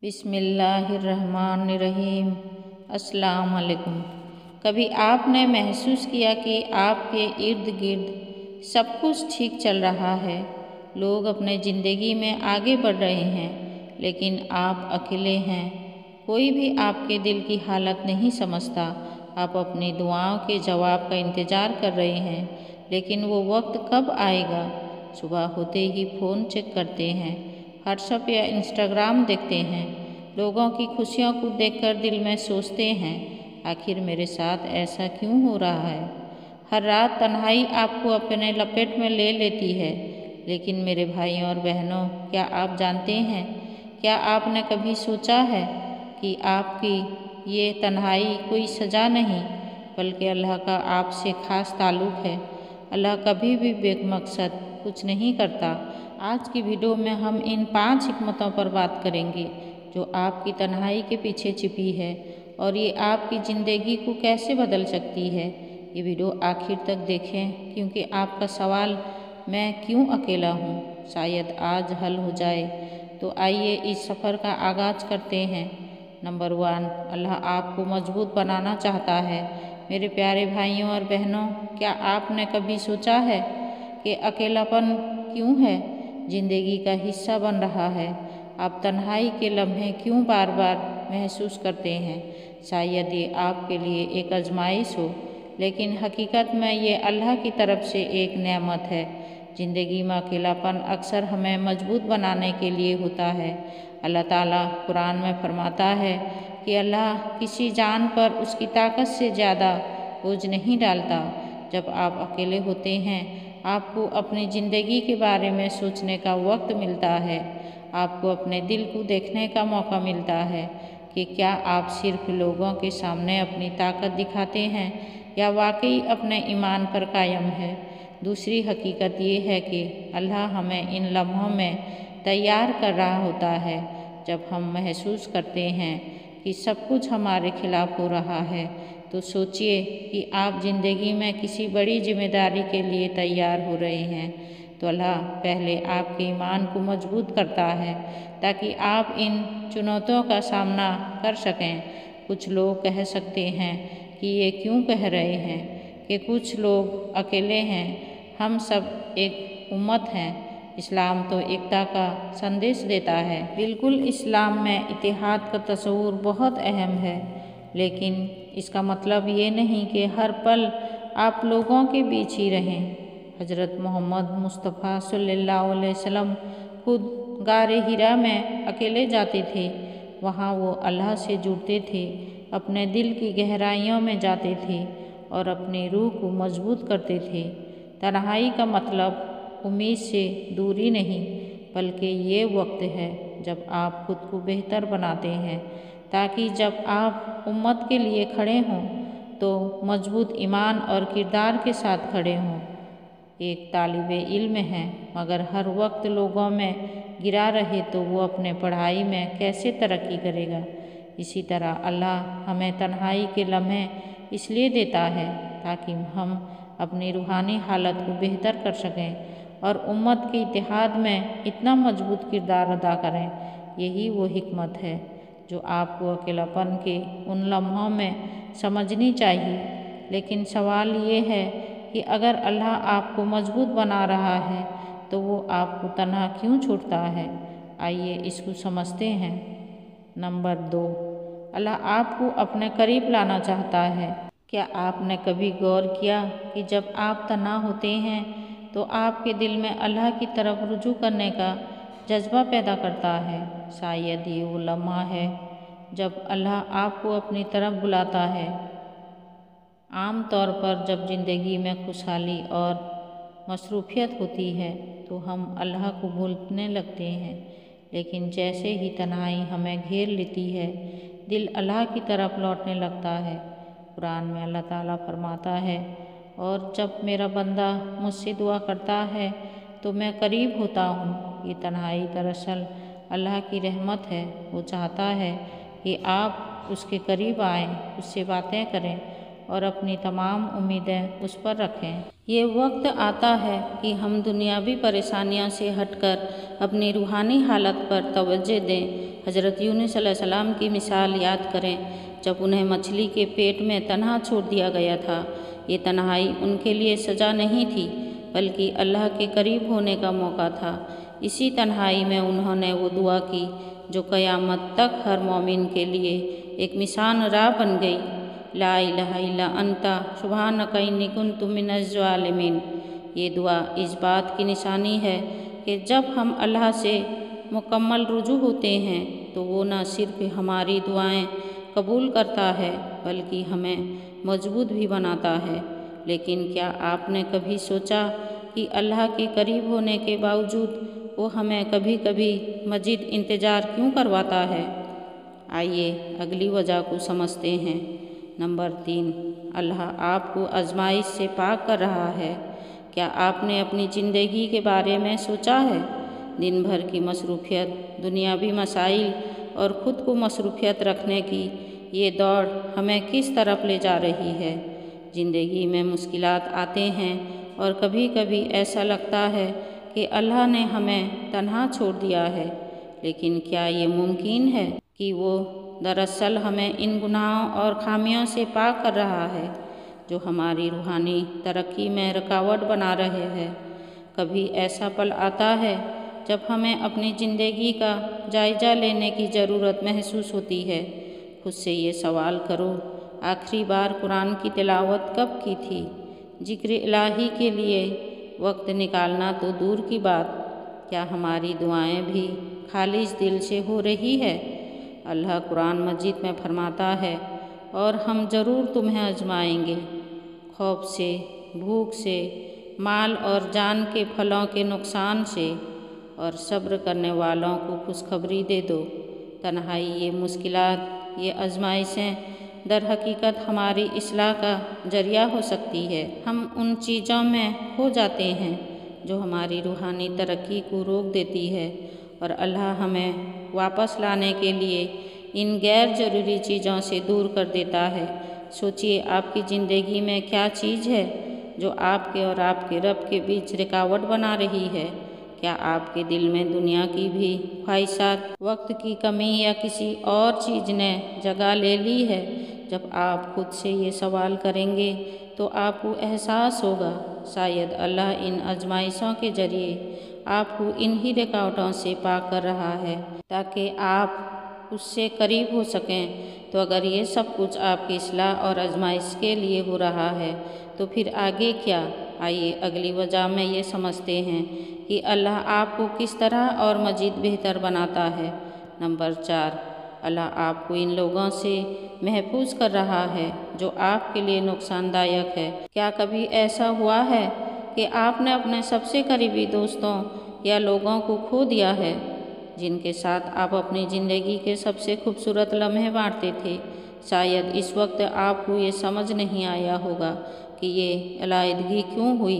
بسم اللہ الرحمن الرحیم۔ السلام علیکم۔ کبھی آپ نے محسوس کیا کہ آپ کے ارد گرد سب کچھ ٹھیک چل رہا ہے، لوگ اپنے زندگی میں آگے بڑھ رہے ہیں، لیکن آپ اکیلے ہیں؟ کوئی بھی آپ کے دل کی حالت نہیں سمجھتا۔ آپ اپنی دعاؤں کے جواب کا انتظار کر رہے ہیں، لیکن وہ وقت کب آئے گا؟ صبح ہوتے ہی فون چیک کرتے ہیں، واٹس ایپ یا انسٹاگرام دیکھتے ہیں، لوگوں کی خوشیوں کو دیکھ کر دل میں سوچتے ہیں، آخر میرے ساتھ ایسا کیوں ہو رہا ہے؟ ہر رات تنہائی آپ کو اپنے لپیٹ میں لے لیتی ہے۔ لیکن میرے بھائیوں اور بہنوں، کیا آپ جانتے ہیں، کیا آپ نے کبھی سوچا ہے کہ آپ کی یہ تنہائی کوئی سزا نہیں، بلکہ اللہ کا آپ سے خاص تعلق ہے؟ اللہ کبھی بھی بے مقصد کچھ نہیں کرتا۔ آج کی ویڈیو میں ہم ان 5 حکمتوں پر بات کریں گے جو آپ کی تنہائی کے پیچھے چھپی ہے، اور یہ آپ کی زندگی کو کیسے بدل سکتی ہے۔ یہ ویڈیو آخر تک دیکھیں، کیونکہ آپ کا سوال میں کیوں اکیلا ہوں شاید آج حل ہو جائے۔ تو آئیے اس سفر کا آغاز کرتے ہیں۔ نمبر 1، اللہ آپ کو مضبوط بنانا چاہتا ہے۔ میرے پیارے بھائیوں اور بہنوں، کیا آپ نے کبھی سوچا ہے کہ اکیلا پن کیوں ہے زندگی کا حصہ بن رہا ہے؟ آپ تنہائی کے لمحے کیوں بار بار محسوس کرتے ہیں؟ شاید یہ آپ کے لیے ایک آزمائش ہو، لیکن حقیقت میں یہ اللہ کی طرف سے ایک نعمت ہے۔ زندگی میں اکیلا پن اکثر ہمیں مضبوط بنانے کے لیے ہوتا ہے۔ اللہ تعالیٰ قرآن میں فرماتا ہے کہ اللہ کسی جان پر اس کی طاقت سے زیادہ بوجھ نہیں ڈالتا۔ جب آپ اکیلے ہوتے ہیں، آپ کو اپنی زندگی کے بارے میں سوچنے کا وقت ملتا ہے۔ آپ کو اپنے دل کو دیکھنے کا موقع ملتا ہے کہ کیا آپ صرف لوگوں کے سامنے اپنی طاقت دکھاتے ہیں یا واقعی اپنے ایمان پر قائم ہے۔ دوسری حقیقت یہ ہے کہ اللہ ہمیں ان لمحوں میں تیار کر رہا ہوتا ہے جب ہم محسوس کرتے ہیں کہ سب کچھ ہمارے خلاف ہو رہا ہے۔ تو سوچئے کہ آپ زندگی میں کسی بڑی ذمہ داری کے لیے تیار ہو رہے ہیں، تو اللہ پہلے آپ کے ایمان کو مضبوط کرتا ہے تاکہ آپ ان چنوتیوں کا سامنا کر سکیں۔ کچھ لوگ کہہ سکتے ہیں کہ یہ کیوں کہہ رہے ہیں کہ کچھ لوگ اکیلے ہیں، ہم سب ایک امت ہیں۔ اسلام تو ایکتا کا سندیش دیتا ہے۔ بالکل، اسلام میں اتحاد کا تصور بہت اہم ہے، لیکن اس کا مطلب یہ نہیں کہ ہر پل آپ لوگوں کے بیچ ہی رہیں۔ حضرت محمد مصطفیٰ صلی اللہ علیہ وسلم خود غار حرا میں اکیلے جاتے تھے۔ وہاں وہ اللہ سے جڑتے تھے، اپنے دل کی گہرائیوں میں جاتے تھے اور اپنی روح کو مضبوط کرتے تھے۔ تنہائی کا مطلب امید سے دوری نہیں، بلکہ یہ وقت ہے جب آپ خود کو بہتر بناتے ہیں تاکہ جب آپ امت کے لیے کھڑے ہوں تو مضبوط ایمان اور کردار کے ساتھ کھڑے ہوں۔ ایک طالب علم ہے مگر ہر وقت لوگوں میں گرا رہے تو وہ اپنے پڑھائی میں کیسے ترقی کرے گا؟ اسی طرح اللہ ہمیں تنہائی کے لمحے اس لیے دیتا ہے تاکہ ہم اپنی روحانی حالت کو بہتر کر سکیں اور امت کے اتحاد میں اتنا مضبوط کردار ادا کریں۔ یہی وہ حکمت ہے جو آپ کو اکیلا پن کے ان لمحوں میں سمجھنی چاہیے۔ لیکن سوال یہ ہے کہ اگر اللہ آپ کو مضبوط بنا رہا ہے تو وہ آپ کو تنہا کیوں چھوڑتا ہے؟ آئیے اس کو سمجھتے ہیں۔ نمبر 2، اللہ آپ کو اپنے قریب لانا چاہتا ہے۔ کیا آپ نے کبھی غور کیا کہ جب آپ تنہا ہوتے ہیں تو آپ کے دل میں اللہ کی طرف رجوع کرنے کا جذبہ پیدا کرتا ہے؟ شاید یہ وہ لمحہ ہے جب اللہ آپ کو اپنی طرف بلاتا ہے۔ عام طور پر جب زندگی میں خوشحالی اور مصروفیت ہوتی ہے تو ہم اللہ کو بھولنے لگتے ہیں، لیکن جیسے ہی تنہائی ہمیں گھیر لیتی ہے، دل اللہ کی طرف لوٹنے لگتا ہے۔ قرآن میں اللہ تعالیٰ فرماتا ہے، اور جب میرا بندہ مجھ سے دعا کرتا ہے تو میں قریب ہوتا ہوں۔ یہ تنہائی دراصل اللہ کی رحمت ہے۔ وہ چاہتا ہے کہ آپ اس کے قریب آئیں، اس سے باتیں کریں اور اپنی تمام امیدیں اس پر رکھیں۔ یہ وقت آتا ہے کہ ہم دنیاوی پریشانیوں سے ہٹ کر اپنی روحانی حالت پر توجہ دیں۔ हज़रत यूनुस अलैहिस्सलाम की मिसाल याद करें, जब उन्हें मछली के पेट में तन्हा छोड़ दिया गया था। ये तन्हाई उनके लिए सज़ा नहीं थी, बल्कि अल्लाह के करीब होने का मौका था। इसी तन्हाई में उन्होंने वो दुआ की जो क़यामत तक हर मोमिन के लिए एक निशान राह बन गई। ला इलाहा इल्ला अंता सुब्हानका इन्नी कुन्तु मिनज़ ज़ालिमीन। ये दुआ इस बात की निशानी है कि जब हम अल्लाह से मुकम्मल रुजू होते हैं तो वो न सिर्फ हमारी दुआएं कबूल करता है बल्कि हमें मजबूत भी बनाता है। लेकिन क्या आपने कभी सोचा कि अल्लाह के करीब होने के बावजूद वो हमें कभी कभी मज़ीद इंतज़ार क्यों करवाता है? आइए अगली वजह को समझते हैं। नंबर 3, अल्लाह आपको आजमाइश से पाक कर रहा है। क्या आपने अपनी ज़िंदगी के बारे में सोचा है? दिन भर की मसरूफ़ियत, दुनियावी मसाइल और ख़ुद को मसरूफ़ियत रखने की ये दौड़ हमें किस तरफ ले जा रही है? ज़िंदगी में मुश्किलात आते हैं और कभी कभी ऐसा लगता है कि अल्लाह ने हमें तन्हा छोड़ दिया है। लेकिन क्या ये मुमकिन है कि वो दरअसल हमें इन गुनाहों और खामियों से पाक कर रहा है जो हमारी रूहानी तरक्की में रुकावट बना रहे हैं? कभी ऐसा पल आता है जब हमें अपनी ज़िंदगी का जायज़ा लेने की ज़रूरत महसूस होती है। खुद से ये सवाल करो, आखिरी बार कुरान की तिलावत कब की थी? ज़िक्र इलाही के लिए वक्त निकालना तो दूर की बात, क्या हमारी दुआएं भी खालिस दिल से हो रही है? अल्लाह कुरान मजीद में फरमाता है, और हम ज़रूर तुम्हें आजमाएंगे, खौफ से, भूख से, माल और जान के फलों के नुकसान से, और सब्र करने वालों को खुशखबरी दे दो। तन्हाई, ये मुश्किलात, ये आजमाइशें दर हकीकत हमारी इस्लाह का जरिया हो सकती है। हम उन चीज़ों में खो जाते हैं जो हमारी रूहानी तरक्की को रोक देती है, और अल्लाह हमें वापस लाने के लिए इन गैर ज़रूरी चीज़ों से दूर कर देता है। सोचिए, आपकी ज़िंदगी में क्या चीज़ है जो आपके और आपके रब के बीच रुकावट बना रही है? क्या आपके दिल में दुनिया की भी ख्वाहिशात, वक्त की कमी या किसी और चीज़ ने जगह ले ली है? जब आप खुद से ये सवाल करेंगे तो आपको एहसास होगा शायद अल्लाह इन आजमाइशों के ज़रिए आपको इन्हीं रुकावटों से पाक कर रहा है ताकि आप उससे करीब हो सकें। तो अगर ये सब कुछ आपकी इस्लाह और आजमाइश के लिए हो रहा है तो फिर आगे क्या? आइए अगली वजह में ये समझते हैं कि अल्लाह आपको किस तरह और मज़ीद बेहतर बनाता है। नंबर 4, अल्लाह आपको इन लोगों से महफूज कर रहा है जो आपके लिए नुकसानदायक है। क्या कभी ऐसा हुआ है कि आपने अपने सबसे करीबी दोस्तों या लोगों को खो दिया है जिनके साथ आप अपनी ज़िंदगी के सबसे खूबसूरत लम्हे बांटते थे? शायद इस वक्त आपको ये समझ नहीं आया होगा कि ये अलहदगी क्यों हुई,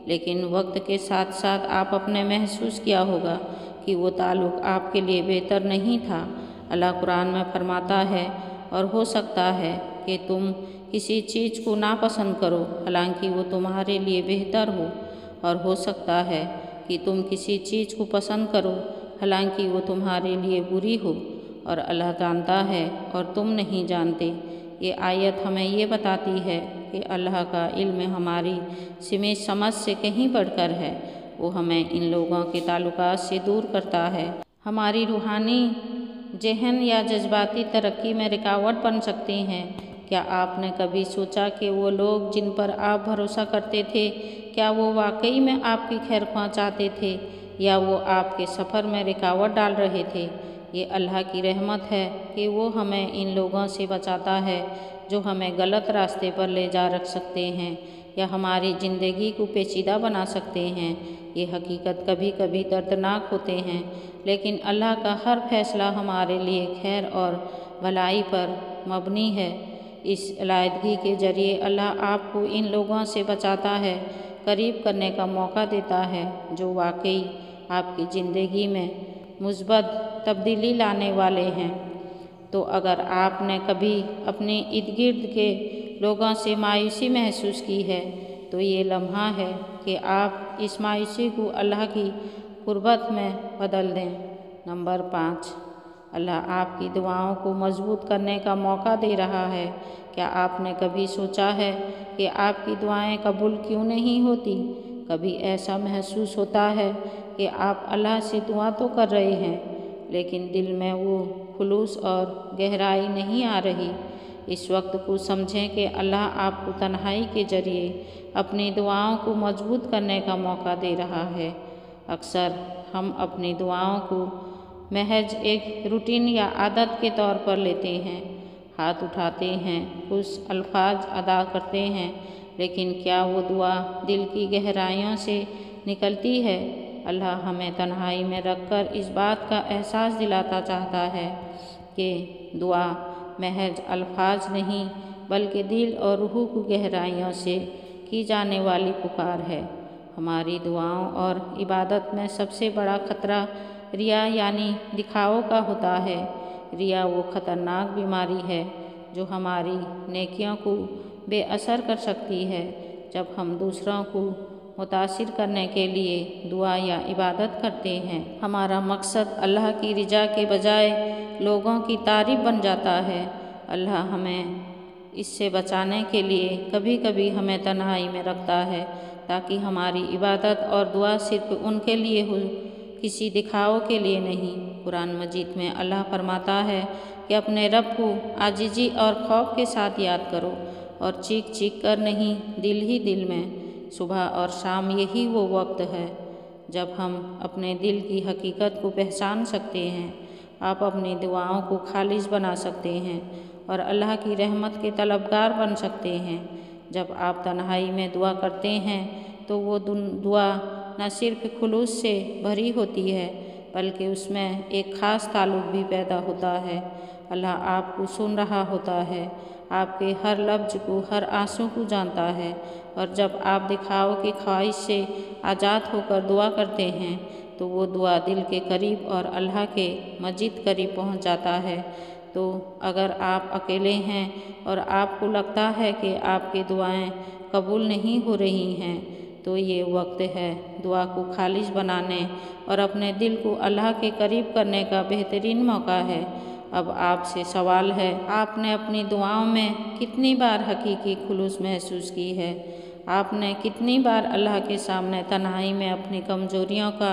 लेकिन वक्त के साथ साथ आप अपने महसूस किया होगा कि वो ताल्लुक़ आपके लिए बेहतर नहीं था। अल्लाह कुरान में फरमाता है, और हो सकता है कि तुम किसी चीज़ को नापसंद करो हालांकि वो तुम्हारे लिए बेहतर हो, और हो सकता है कि तुम किसी चीज़ को पसंद करो हालांकि वो तुम्हारे लिए बुरी हो, और अल्लाह जानता है और तुम नहीं जानते। ये आयत हमें ये बताती है कि अल्लाह का इल्म हमारी सीमित समझ से कहीं बढ़कर है। वो हमें इन लोगों के ताल्लुकात से दूर करता है। हमारी रूहानी ज़हन या जज्बाती तरक्की में रुकावट बन सकती हैं। क्या आपने कभी सोचा कि वो लोग जिन पर आप भरोसा करते थे, क्या वो वाकई में आपकी खैर ख्वाह चाहते थे या वो आपके सफ़र में रुकावट डाल रहे थे? ये अल्लाह की रहमत है कि वो हमें इन लोगों से बचाता है जो हमें गलत रास्ते पर ले जा रख सकते हैं या हमारी ज़िंदगी को पेचीदा बना सकते हैं। ये हकीकत कभी कभी दर्दनाक होते हैं, लेकिन अल्लाह का हर फैसला हमारे लिए खैर और भलाई पर मबनी है। इस अलहदगी के ज़रिए अल्लाह आपको इन लोगों से बचाता है, करीब करने का मौका देता है जो वाकई आपकी ज़िंदगी में मुस्बत तब्दीली लाने वाले हैं। तो अगर आपने कभी अपने इर्द गिर्द के लोगों से मायूसी महसूस की है तो ये लम्हा है कि आप इस मायूसी को अल्लाह की कुर्बत में बदल दें। नंबर 5, अल्लाह आपकी दुआओं को मजबूत करने का मौका दे रहा है। क्या आपने कभी सोचा है कि आपकी दुआएं कबूल क्यों नहीं होती? कभी ऐसा महसूस होता है कि आप अल्लाह से दुआ तो कर रहे हैं, लेकिन दिल में वो खुलूस और गहराई नहीं आ रही। इस वक्त को समझें कि अल्लाह आपको तन्हाई के जरिए अपनी दुआओं को मजबूत करने का मौका दे रहा है। अक्सर हम अपनी दुआओं को महज एक रूटीन या आदत के तौर पर लेते हैं, हाथ उठाते हैं, कुछ अल्फाज अदा करते हैं, लेकिन क्या वो दुआ दिल की गहराइयों से निकलती है? अल्लाह हमें तन्हाई में रखकर इस बात का एहसास दिलाता चाहता है कि दुआ महज अल्फाज नहीं बल्कि दिल और रूह की गहराइयों से की जाने वाली पुकार है। हमारी दुआओं और इबादत में सबसे बड़ा खतरा रिया यानी दिखावों का होता है। रिया वो खतरनाक बीमारी है जो हमारी नेकियों को बेअसर कर सकती है। जब हम दूसरों को मुतासिर करने के लिए दुआ या इबादत करते हैं, हमारा मकसद अल्लाह की रिजा के बजाय लोगों की तारीफ बन जाता है। अल्लाह हमें इससे बचाने के लिए कभी कभी हमें तन्हाई में रखता है, ताकि हमारी इबादत और दुआ सिर्फ उनके लिए हो, किसी दिखावों के लिए नहीं। कुरान मजीद में अल्लाह फरमाता है कि अपने रब को आजिज़ी और खौफ के साथ याद करो और चीख चीख कर नहीं, दिल ही दिल में। सुबह और शाम यही वो वक्त है जब हम अपने दिल की हकीकत को पहचान सकते हैं। आप अपनी दुआओं को खालिज बना सकते हैं और अल्लाह की रहमत के तलबगार बन सकते हैं। जब आप तन्हाई में दुआ करते हैं तो वो दुआ न सिर्फ खुलूस से भरी होती है, बल्कि उसमें एक ख़ास ताल्लुक़ भी पैदा होता है। अल्लाह आपको सुन रहा होता है, आपके हर लफ्ज़ को, हर आंसू को जानता है। और जब आप दिखावे की ख्वाहिश से आज़ाद होकर दुआ करते हैं तो वो दुआ दिल के करीब और अल्लाह के मजीद करीब पहुंच जाता है। तो अगर आप अकेले हैं और आपको लगता है कि आपकी दुआएं कबूल नहीं हो रही हैं, तो ये वक्त है दुआ को खालिज बनाने और अपने दिल को अल्लाह के करीब करने का बेहतरीन मौका है। अब आपसे सवाल है, आपने अपनी दुआओं में कितनी बार हकीकी खुलूस महसूस की है? आपने कितनी बार अल्लाह के सामने तन्हाई में अपनी कमजोरियों का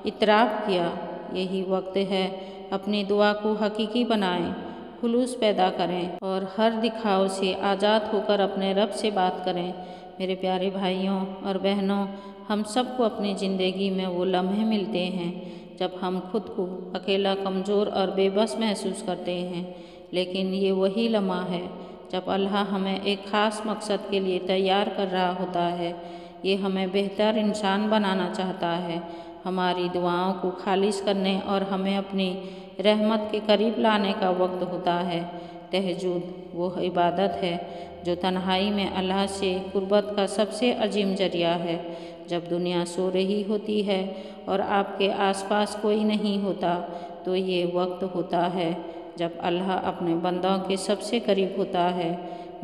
इतराफ़ किया? यही वक्त है अपनी दुआ को हकीकी बनाएं, खुलूस पैदा करें और हर दिखाव से आज़ाद होकर अपने रब से बात करें। मेरे प्यारे भाइयों और बहनों, हम सबको अपनी ज़िंदगी में वो लम्हे मिलते हैं जब हम खुद को अकेला, कमज़ोर और बेबस महसूस करते हैं, लेकिन ये वही लम्हा है जब अल्लाह हमें एक ख़ास मकसद के लिए तैयार कर रहा होता है। ये हमें बेहतर इंसान बनाना चाहता है, हमारी दुआओं को खालिज करने और हमें अपनी रहमत के करीब लाने का वक्त होता है। तहज्जुद वो इबादत है जो तन्हाई में अल्लाह से कुर्बत का सबसे अजीम जरिया है। जब दुनिया सो रही होती है और आपके आसपास कोई नहीं होता, तो ये वक्त होता है जब अल्लाह अपने बंदों के सबसे करीब होता है।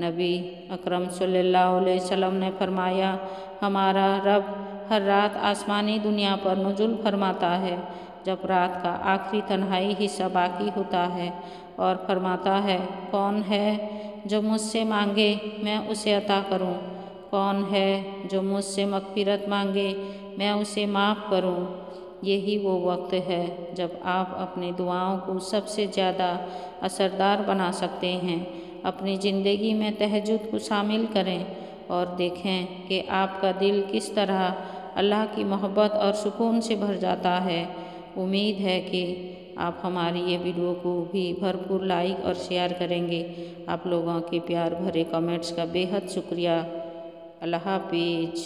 नबी अकरम सल्लल्लाहु अलैहि वसल्लम ने फरमाया, हमारा रब हर रात आसमानी दुनिया पर नुज़ुल फरमाता है जब रात का आखिरी तन्हाई हिस्सा बाकी होता है और फरमाता है, कौन है जो मुझसे मांगे मैं उसे अता करूं? कौन है जो मुझसे मग़फ़िरत मांगे मैं उसे माफ़ करूं? यही वो वक्त है जब आप अपनी दुआओं को सबसे ज़्यादा असरदार बना सकते हैं। अपनी ज़िंदगी में तहज्जुद को शामिल करें और देखें कि आपका दिल किस तरह अल्लाह की मोहब्बत और सुकून से भर जाता है। उम्मीद है कि आप हमारी ये वीडियो को भी भरपूर लाइक और शेयर करेंगे। आप लोगों के प्यार भरे कमेंट्स का बेहद शुक्रिया। अल्लाह हाफिज।